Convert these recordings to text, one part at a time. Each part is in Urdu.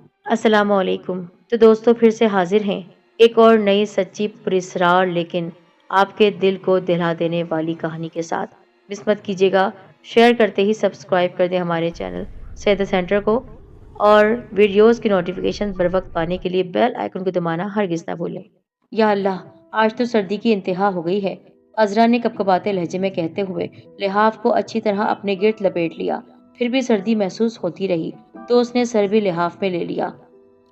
السلام علیکم۔ تو دوستوں پھر سے حاضر ہیں ایک اور نئی سچی پراسرار لیکن آپ کے دل کو دہلا دینے والی کہانی کے ساتھ۔ مس مت کیجیے گا، شیئر کرتے ہی سبسکرائب کر دیں ہمارے چینل صحت سینٹر کو، اور ویڈیوز کی نوٹیفیکیشن بر وقت پانے کے لیے بیل آئیکن کو دبانا ہرگز نہ بھولیں۔ یا اللہ، آج تو سردی کی انتہا ہو گئی ہے، عذرا نے کپکپاتے لہجے میں کہتے ہوئے لحاف کو اچھی طرح اپنے گرد لپیٹ لیا۔ پھر بھی سردی محسوس ہوتی رہی تو اس نے سر بھی لحاف میں لے لیا۔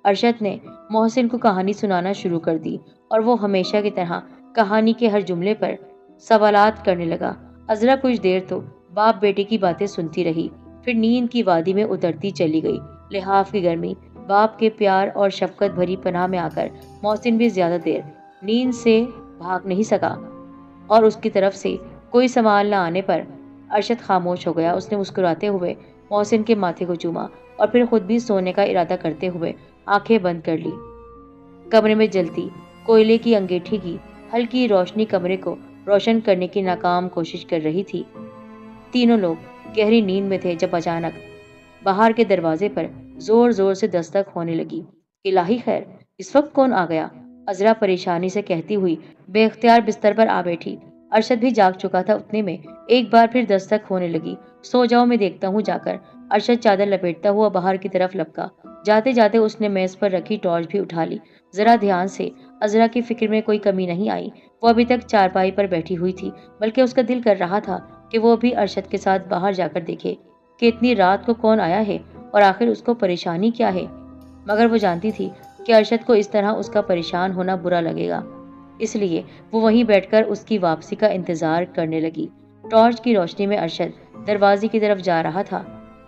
ارشد نے محسن کو کہانی سنانا شروع کر دی اور وہ ہمیشہ کی طرح کہانی کے ہر جملے پر سوالات کرنے لگا۔ عذرا کچھ دیر تو باپ بیٹے کی باتیں سنتی رہی، پھر نیند کی وادی میں اترتی چلی گئی۔ لحاف کی گرمی، باپ کے پیار اور شفقت بھری پناہ میں آ کر محسن بھی زیادہ دیر نیند سے بھاگ نہیں سکا، اور اس کی طرف سے کوئی سوال نہ آنے پر ارشد خاموش ہو گیا۔ اس نے مسکراتے ہوئے محسن کے ماتھے کو چوما اور پھر خود بھی سونے کا ارادہ کرتے ہوئے آنکھیں بند کر لی۔ کمرے میں جلتی کوئلے کی انگیٹھی کی ہلکی روشنی کمرے کو روشن کرنے کی ناکام کوشش کر رہی تھی۔ تینوں لوگ گہری نیند میں تھے جب اچانک باہر کے دروازے پر زور زور سے دستک ہونے لگی۔ الہی خیر، اس وقت کون آ گیا؟ عذرا پریشانی سے کہتی ہوئی بے اختیار بستر پر آ بیٹھی۔ ارشد بھی جاگ چکا تھا، اتنے میں ایک بار پھر دستک ہونے لگی۔ سو جاؤ، میں دیکھتا ہوں جا کر۔ ارشد چادر لپیٹتا ہوا باہر کی طرف لپکا۔ جاتے جاتے اس نے میز پر رکھی ٹارچ بھی اٹھا لی۔ ذرا دھیان سے عذرا کی فکر میں کوئی کمی نہیں آئی۔ وہ ابھی تک چارپائی پر بیٹھی ہوئی تھی، بلکہ اس کا دل کر رہا تھا کہ وہ بھی ارشد کے ساتھ باہر جا کر دیکھے کہ اتنی رات کو کون آیا ہے اور آخر اس کو پریشانی کیا ہے۔ مگر وہ جانتی تھی کہ ارشد کو اس طرح اس کا پریشان ہونا برا لگے گا، اس لیے وہ وہیں بیٹھ کر اس کی واپسی کا انتظار کرنے لگی۔ ٹارچ کی روشنی میں ارشد دروازے کی طرف جا رہا تھا۔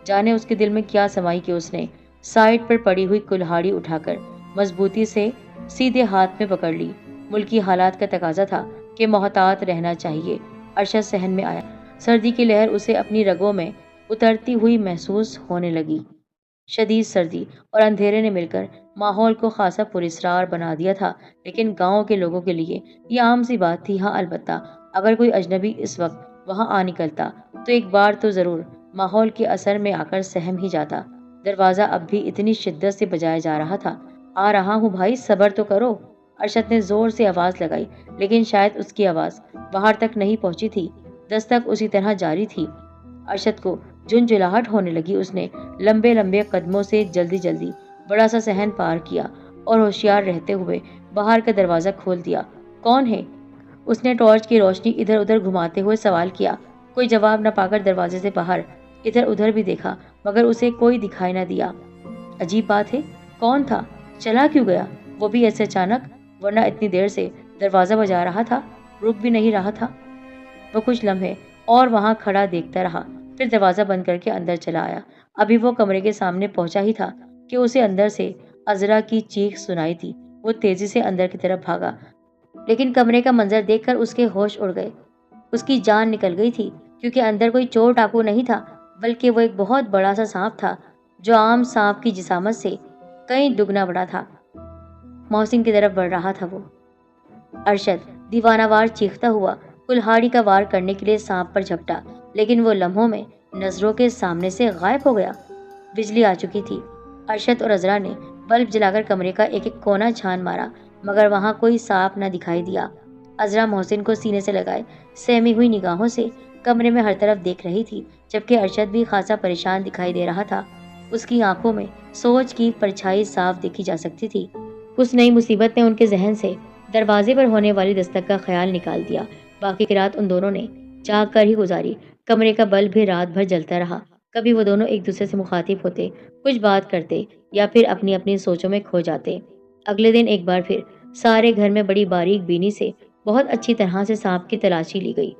جانے اس کے دل میں کیا سمائی کہ اس نے سائڈ پر پڑی ہوئی کلہاڑی اٹھا کر مضبوطی سے سیدھے ہاتھ میں پکڑ لی۔ ملکی حالات کا تقاضا تھا کہ محتاط رہنا چاہیے۔ ارشد صحن میں آیا۔ سردی کی لہر اسے اپنی رگوں میں اترتی ہوئی محسوس ہونے لگی۔ شدید سردی اور اندھیرے نے مل کر ماحول کو خاصا پراسرار بنا دیا تھا، لیکن گاؤں کے لوگوں کے لیے یہ عام سی بات تھی۔ ہاں البتہ اگر کوئی اجنبی اس وقت وہاں آ نکلتا تو ایک بار تو ضرور ماحول کے اثر میں آ کر سہم ہی جاتا۔ دروازہ اب بھی اتنی شدت سے بجایا جا رہا تھا۔ آ رہا ہوں بھائی، صبر تو کرو۔ ارشد نے زور سے آواز لگائی، لیکن شاید اس کی آواز باہر تک نہیں پہنچی تھی۔ دستک اسی طرح جاری تھی۔ ارشد کو جھنجھلاہٹ ہونے لگی۔ اس نے لمبے لمبے قدموں سے جلدی جلدی بڑا سا صحن پار کیا اور ہوشیار رہتے ہوئے باہر کا دروازہ کھول دیا۔ کون ہے؟ اس نے ٹارچ کی روشنی ادھر ادھر گھماتے ہوئے سوال کیا۔ کوئی جواب نہ پا کر دروازے سے باہر ادھر ادھر بھی دیکھا، مگر اسے کوئی دکھائی نہ دیا۔ عجیب بات ہے، کون تھا؟ چلا کیوں گیا؟ وہ بھی ایسے اچانک، ورنہ اتنی دیر سے دروازہ بجا رہا تھا، رک بھی نہیں رہا تھا۔ وہ کچھ لمحے اور وہاں کھڑا دیکھتا رہا، پھر دروازہ بند کر کے اندر چلا آیا۔ ابھی وہ کمرے کے سامنے پہنچا ہی تھا کہ اسے اندر سے عذرا کی چیخ سنائی دی۔ وہ تیزی سے اندر کی طرف بھاگا، لیکن کمرے کا منظر دیکھ کر اس کے ہوش اڑ گئے۔ اس کی جان نکل گئی تھی، کیونکہ اندر کوئی چور ڈاکو نہیں تھا، بلکہ وہ ایک بہت بڑا سا سانپ تھا، جو عام سانپ کی جسامت سے کئی دگنا بڑا تھا۔ محسن کی طرف بڑھ رہا تھا وہ۔ ارشد دیوانہ وار چیختا ہوا کلہاڑی کا وار کرنے کے لیے سانپ پر جھپٹا، لیکن وہ لمحوں میں نظروں کے سامنے سے غائب ہو گیا۔ بجلی آ چکی تھی۔ ارشد اور عذرا نے بلب جلا کر کمرے کا ایک ایک کونا چھان مارا، مگر وہاں کوئی سانپ نہ دکھائی دیا۔ عذرا محسن کو سینے سے لگائے سہمی ہوئی نگاہوں سے کمرے میں ہر طرف دیکھ رہی تھی، جبکہ ارشد بھی خاصا پریشان دکھائی دے رہا تھا۔ اس کی آنکھوں میں سوچ کی پرچھائی صاف دیکھی جا سکتی تھی۔ اس نئی مصیبت نے ان کے ذہن سے دروازے پر ہونے والی دستک کا خیال نکال دیا۔ باقی کی رات ان دونوں نے جاگ کر ہی گزاری۔ کمرے کا بلب بھی رات بھر جلتا رہا۔ کبھی وہ دونوں ایک دوسرے سے مخاطب ہوتے، کچھ بات کرتے، یا پھر اپنی اپنی سوچوں میں کھو جاتے۔ اگلے دن ایک بار پھر سارے گھر میں بڑی باریک بینی سے بہت اچھی طرح سے سانپ کی تلاشی لی گئی،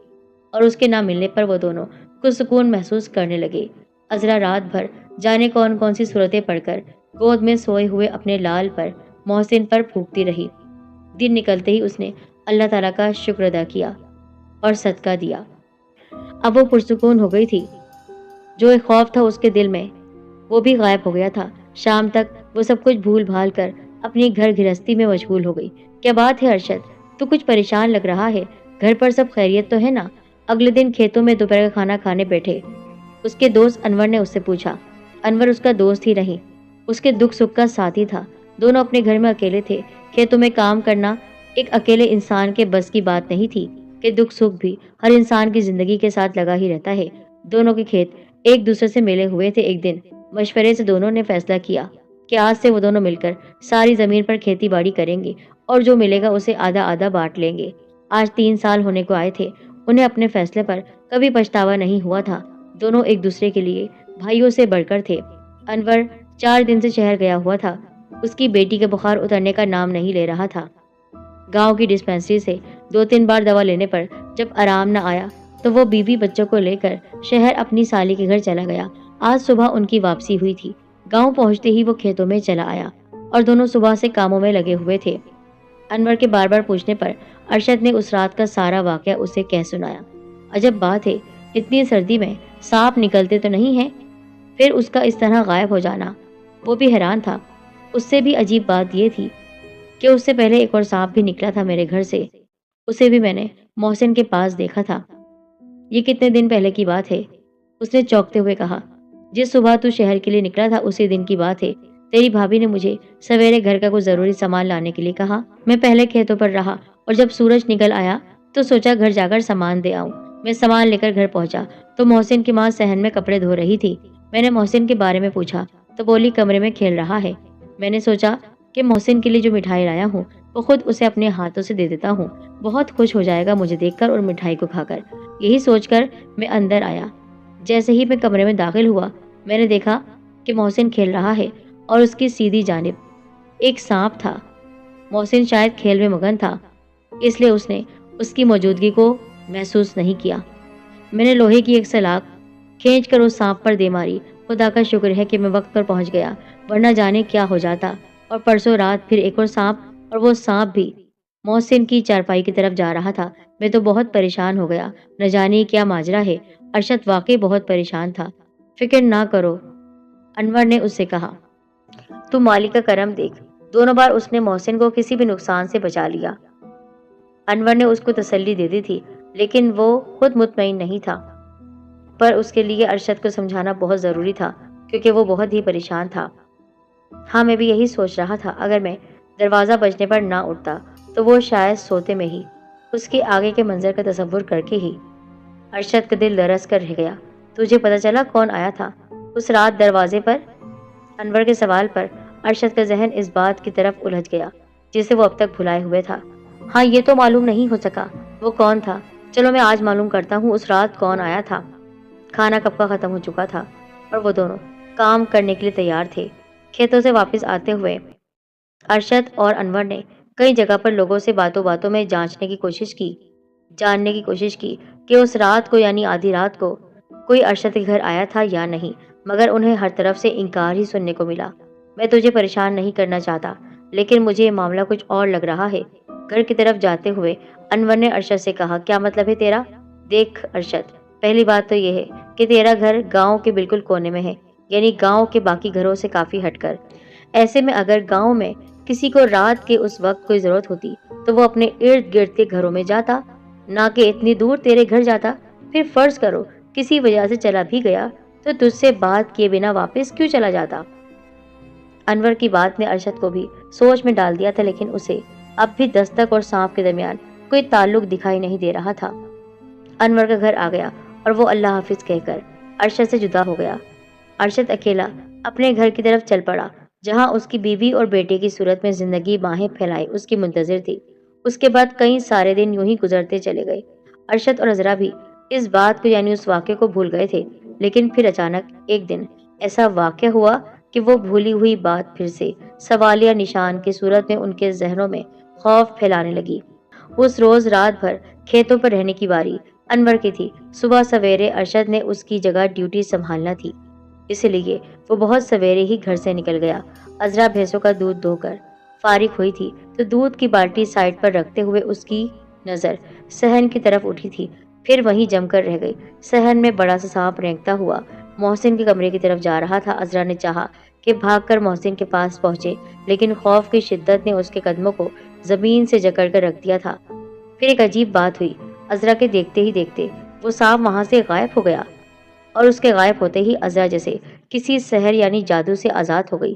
اور اس کے نہ ملنے پر وہ دونوں کچھ سکون محسوس کرنے لگے۔ عذرا رات بھر جانے کون کون سی صورتیں پڑھ کر گود میں سوئے ہوئے اپنے لال پر محسن پر پھونکتی رہی۔ دن نکلتے ہی اس نے اللہ تعالیٰ کا شکر ادا کیا اور صدقہ دیا۔ اب وہ پرسکون ہو گئی تھی۔ جو ایک خوف تھا اس کے دل میں، وہ بھی غائب ہو گیا تھا۔ شام تک وہ سب کچھ بھول بھال کر اپنی گھر گھرستی میں مشغول ہو گئی۔ کیا بات ہے ارشد، تو کچھ پریشان لگ رہا ہے؟ گھر پر سب خیریت تو ہے نا؟ اگلے دن کھیتوں میں دوپہر کا کھانا کھانے بیٹھے اس کے دوست انور نے اس سے پوچھا۔ انور اس کا دوست ہی نہیں، اس کے دکھ سکھ کا ساتھی تھا۔ دونوں اپنے گھر میں اکیلے تھے۔ کھیتوں میں کام کرنا ایک اکیلے انسان کے بس کی بات نہیں تھی کہ دکھ سکھ بھی ہر انسان کی زندگی کے ساتھ لگا ہی رہتا ہے۔ دونوں کے کھیت ایک دوسرے سے ملے ہوئے تھے۔ ایک دن مشورے سے دونوں نے فیصلہ کیا کہ آج سے وہ دونوں مل کر ساری زمین پر کھیتی باڑی کریں گے اور جو ملے گا اسے آدھا آدھا بانٹ لیں گے۔ آج 3 سال ہونے کو آئے تھے۔ انہیں اپنے فیصلے پر کبھی پچھتاوا نہیں ہوا تھا۔ دونوں ایک دوسرے کے لیے بھائیوں سے بڑھ کر تھے۔ انور 4 دن سے شہر گیا ہوا تھا۔ اس کی بیٹی کا بخار اترنے کا نام نہیں لے رہا تھا۔ گاؤں کی ڈسپینسری سے 2-3 بار دوا لینے پر جب آرام نہ آیا تو وہ بیوی بچوں کو لے کر شہر اپنی سالی کے گھر چلا گیا۔ آج صبح ان کی واپسی ہوئی تھی۔ گاؤں پہنچتے ہی وہ کھیتوں میں چلا آیا اور دونوں صبح سے کاموں میں لگے ہوئے تھے۔ انور کے بار بار پوچھنے پر ارشد نے اس رات کا سارا واقعہ اسے کہہ سنایا۔ عجب بات ہے، اتنی سردی میں سانپ نکلتے تو نہیں ہیں؟ پھر اس کا اس طرح غائب ہو جانا۔ وہ بھی حیران تھا۔ اس سے بھی عجیب بات یہ تھی کہ اس سے پہلے ایک اور سانپ بھی نکلا تھا میرے گھر سے۔ اسے بھی میں نے محسن کے پاس دیکھا تھا۔ یہ کتنے دن پہلے کی بات ہے؟ اس نے چونکتے ہوئے کہا۔ جس صبح تو شہر کے لیے نکلا تھا اسی دن کی بات ہے۔ تیری بھابھی نے مجھے سویرے گھر کا کوئی ضروری سامان لانے کے لیے کہا۔ میں پہلے کھیتوں پر رہا اور جب سورج نکل آیا تو سوچا گھر جا کر سامان دے آؤں۔ میں سامان لے کر گھر پہنچا تو محسن کی ماں صحن میں کپڑے دھو رہی تھی۔ میں نے محسن کے بارے میں پوچھا تو بولی کمرے میں کھیل رہا ہے۔ میں نے سوچا کہ محسن کے لیے جو مٹھائی لایا ہوں وہ خود اسے اپنے ہاتھوں سے دے دیتا ہوں، بہت خوش ہو جائے گا مجھے دیکھ کر اور مٹھائی کو کھا کر۔ یہی سوچ کر میں اندر آیا۔ جیسے ہی میں کمرے میں داخل ہوا میں نے دیکھا کہ محسن کھیل رہا ہے اور اس کی سیدھی جانب ایک سانپ تھا۔ محسن شاید کھیل میں مگن تھا، اس لیے اس نے اس کی موجودگی کو محسوس نہیں کیا۔ میں نے لوہے کی ایک سلاخ کھینچ کر اس سانپ پر دے ماری۔ خدا کا شکر ہے کہ میں وقت پر پہنچ گیا، ورنہ جانے کیا ہو جاتا۔ اور پرسوں رات پھر ایک اور سانپ، اور وہ سانپ بھی محسن کی چارپائی کی طرف جا رہا تھا۔ میں تو بہت پریشان ہو گیا، نہ جانے کیا ماجرا ہے۔ ارشد واقعی بہت پریشان تھا۔ فکر نہ کرو، انور نے اس سے کہا۔ تو مالک کا کرم دیکھ، دونوں بار اس نے محسن کو کسی بھی نقصان سے بچا لیا۔ انور نے اس کو تسلی دے دی تھی، لیکن وہ خود مطمئن نہیں تھا۔ پر اس کے لیے ارشد کو سمجھانا بہت ضروری تھا کیونکہ وہ بہت ہی پریشان تھا۔ ہاں میں بھی یہی سوچ رہا تھا، اگر میں دروازہ بجنے پر نہ اٹھتا تو وہ شاید سوتے میں ہی اس کے آگے کے منظر کا تصور کر کے ہی ارشد کا دل درس کر رہ گیا۔ تجھے پتہ چلا کون آیا تھا اس رات دروازے پر؟ انور کے سوال پر ارشد کا ذہن اس بات کی طرف الجھ گیا جسے وہ اب تک بھلائے ہوئے تھا۔ ہاں یہ تو معلوم نہیں ہو سکا وہ کون تھا، چلو میں آج معلوم کرتا ہوں اس رات کون آیا تھا۔ کھانا کب کا ختم ہو چکا تھا اور وہ دونوں کام کرنے کے لیے تیار تھے۔ کھیتوں سے واپس آتے ہوئے ارشد اور انور نے کئی جگہ پر لوگوں سے باتوں باتوں میں جاننے کی کوشش کی کہ اس رات کو یعنی آدھی رات کو کوئی ارشد کے گھر آیا تھا یا نہیں، مگر انہیں ہر طرف سے انکار ہی سننے کو ملا۔ میں تجھے پریشان نہیں کرنا چاہتا، لیکن مجھے یہ معاملہ کچھ اور لگ رہا ہے۔ گھر کی طرف جاتے ہوئے انور نے ارشد سے کہا، کیا مطلب ہے تیرا؟ دیکھ ارشد، پہلی بات تو یہ ہے کہ تیرا گھر گاؤں کے بالکل کونے میں ہے، یعنی گاؤں کے باقی گھروں سے کافی ہٹ کر۔ ایسے میں اگر گاؤں میں کسی کو رات کے اس وقت کوئی ضرورت ہوتی تو وہ اپنے ارد گرد کے گھروں میں جاتا، نہ کہ اتنی دور تیرے گھر جاتا۔ پھر فرض کرو کسی وجہ سے چلا بھی گیا تو تجھ سے بات کیے بنا واپس کیوں چلا جاتا؟ انور کی بات نے ارشد کو بھی سوچ میں ڈال دیا تھا، لیکن اسے اب بھی دستک اور سانپ کے درمیان کوئی تعلق دکھائی نہیں دے رہا تھا۔ انور کا گھر آ گیا اور وہ اللہ حافظ کہہ کر ارشد سے جدا ہو گیا۔ ارشد اکیلا اپنے گھر کی طرف چل پڑا، جہاں اس کی بیوی اور بیٹے کی صورت میں زندگی باہیں پھیلائے اس کی منتظر تھی۔ اس کے بعد کئی سارے دن یوں ہی گزرتے چلے گئے۔ ارشد اور عذرا بھی اس بات کو یعنی اس واقعے کو بھول گئے تھے، لیکن پھر اچانک ایک دن ایسا واقعہ ہوا کہ وہ بھولی ہوئی بات پھر سے سوالیہ نشان کی صورت میں ان کے ذہنوں میں خوف پھیلانے لگی۔ اس روز رات بھر کھیتوں پر رہنے کی باری انور کی تھی۔ صبح سویرے ارشد نے اس کی جگہ ڈیوٹی سنبھالنا تھی، اس لیے وہ بہت سویرے ہی گھر سے نکل گیا۔ عذرا بھینسوں کا دودھ دو کر فارغ ہوئی تھی تو دودھ کی بالٹی سائڈ پر رکھتے ہوئے اس کی نظر صحن کی طرف اٹھی تھی، پھر وہیں جم کر رہ گئی۔ صحن میں بڑا سا سانپ رینگتا ہوا محسن کے کمرے کی طرف جا رہا تھا۔ عذرا نے چاہا کہ بھاگ کر محسن کے پاس پہنچے، لیکن خوف کی شدت نے اس کے قدموں کو زمین سے جکڑ کر رکھ دیا تھا۔ پھر ایک عجیب بات ہوئی، عذرا کے دیکھتے ہی دیکھتے وہ سانپ وہاں سے غائب ہو گیا، اور اس کے غائب ہوتے ہی عذرا جیسے کسی سحر یعنی جادو سے آزاد ہو گئی۔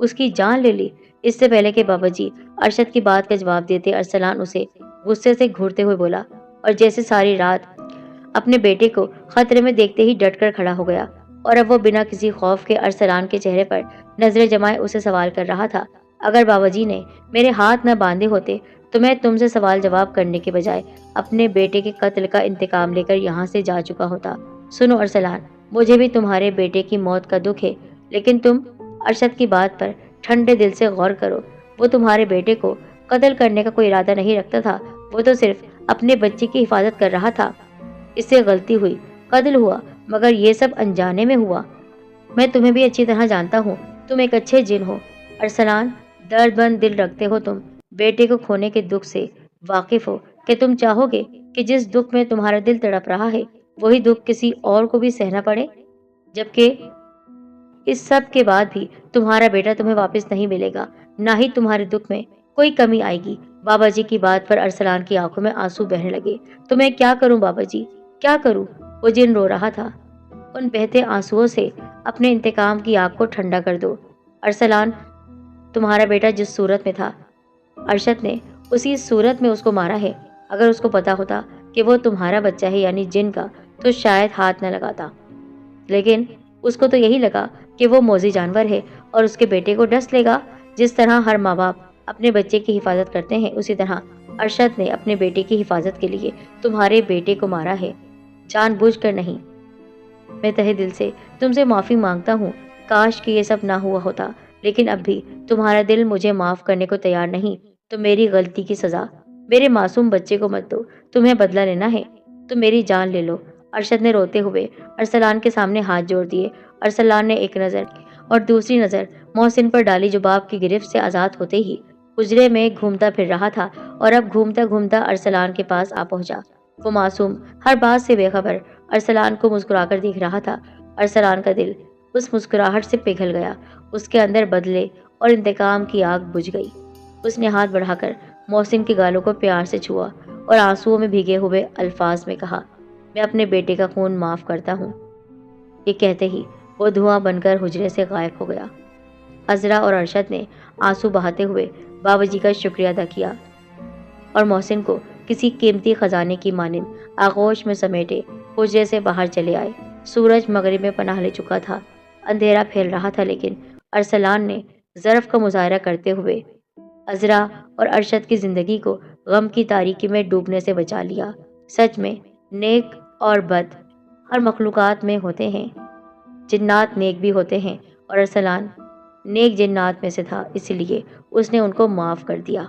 اس کی جان لے لی۔ اس سے پہلے کہ بابا جی ارشد کی بات کا جواب دیتے، ارسلان اسے غصے سے گھورتے ہوئے بولا، اور جیسے ساری رات اپنے بیٹے کو خطرے میں دیکھتے ہی ڈٹ کر کھڑا ہو گیا، اور اب وہ بنا کسی خوف کے ارسلان کے چہرے پر نظریں جمائے اسے سوال کر رہا تھا۔ اگر بابا جی نے میرے ہاتھ نہ باندھے ہوتے تو میں تم سے سوال جواب کرنے کے بجائے اپنے بیٹے کے قتل کا انتقام لے کر یہاں سے جا چکا ہوتا۔ سنو ارسلان، مجھے بھی تمہارے بیٹے کی موت کا دکھ ہے، لیکن تم ارشد کی بات پر ٹھنڈے دل سے غور کرو۔ وہ تمہارے بیٹے کو قتل کرنے کا کوئی ارادہ نہیں رکھتا تھا، وہ تو صرف اپنے بچے کی حفاظت کر رہا تھا۔ اس سے غلطی ہوئی، قتل ہوا، مگر یہ سب انجانے میں ہوا۔ میں تمہیں بھی اچھی طرح جانتا ہوں، تم ایک اچھے جن ہو۔ ارسلان، درد مند دل رکھتے ہو تم، بیٹے کو کھونے کے دکھ سے واقف ہو کہ تم چاہو گے کہ جس دکھ میں تمہارا دل تڑپ رہا ہے وہی دکھ کسی اور کو بھی سہنا پڑے، جبکہ اس سب کے بعد بھی تمہارا بیٹا تمہیں واپس نہیں ملے گا، نہ ہی تمہارے دکھ میں کوئی کمی آئے گی۔ بابا جی کی بات پر ارسلان کی آنکھوں میں آنسو بہنے لگے۔ تو میں کیا کروں بابا جی، کیا کروں؟ وہ جن رو رہا تھا۔ ان بہتے آنسوؤں سے اپنے انتقام کی آگ کو ٹھنڈا کر دو۔ ارسلان، تمہارا بیٹا جس صورت میں تھا ارشد نے اسی صورت میں اس کو مارا ہے۔ اگر اس کو پتا ہوتا کہ وہ تمہارا بچہ ہے یعنی جن کا تو شاید ہاتھ نہ لگاتا، لیکن اس کو تو یہی لگا کہ وہ موذی جانور ہے اور اس کے بیٹے کو ڈس لے گا۔ جس طرح ہر ماں باپ اپنے بچے کی حفاظت کرتے ہیں، اسی طرح ارشد نے اپنے بیٹے کی حفاظت کے لیے تمہارے بیٹے کو مارا ہے، جان بوجھ کر نہیں۔ میں تہہ دل سے تم سے معافی مانگتا ہوں، کاش کہ یہ سب نہ ہوا ہوتا، لیکن اب بھی تمہارا دل مجھے معاف کرنے کو تیار نہیں، تو میری غلطی کی سزا میرے معصوم بچے کو مت دو۔ تمہیں بدلہ لینا ہے تو میری جان لے لو۔ ارشد نے روتے ہوئے ارسلان کے سامنے ہاتھ جوڑ دیے۔ ارسلان نے ایک نظر اور دوسری نظر محسن پر ڈالی جو باپ کی گرفت سے آزاد ہوتے ہی حجرے میں گھومتا پھر رہا تھا، اور اب گھومتا گھومتا ارسلان کے پاس آ پہنچا۔ وہ معصوم ہر بات سے بے خبر ارسلان کو مسکرا کر دیکھ رہا تھا۔ ارسلان کا دل اس مسکراہٹ سے پگھل گیا، اس کے اندر بدلے اور انتقام کی آگ بجھ گئی۔ اس نے ہاتھ بڑھا کر محسن کے گالوں کو پیار سے چھوا اور آنسوؤں میں بھیگے ہوئے الفاظ میں کہا، میں اپنے بیٹے کا خون معاف کرتا ہوں۔ یہ کہتے ہی وہ دھواں بن کر حجرے سے غائب ہو گیا۔ عذرا اور ارشد نے آنسو بہاتے ہوئے بابا جی کا شکریہ ادا کیا اور محسن کو کسی قیمتی خزانے کی مانند آغوش میں سمیٹے حجرے سے باہر چلے آئے۔ سورج مغرب میں پناہ لے چکا تھا، اندھیرا پھیل رہا تھا، لیکن ارسلان نے ظرف کا مظاہرہ کرتے ہوئے عذرا اور ارشد کی زندگی کو غم کی تاریکی میں ڈوبنے سے بچا لیا۔ سچ میں نیک اور بد ہر مخلوقات میں ہوتے ہیں، جنات نیک بھی ہوتے ہیں، اور ارسلان نیک جنات میں سے تھا، اس لیے اس نے ان کو معاف کر دیا۔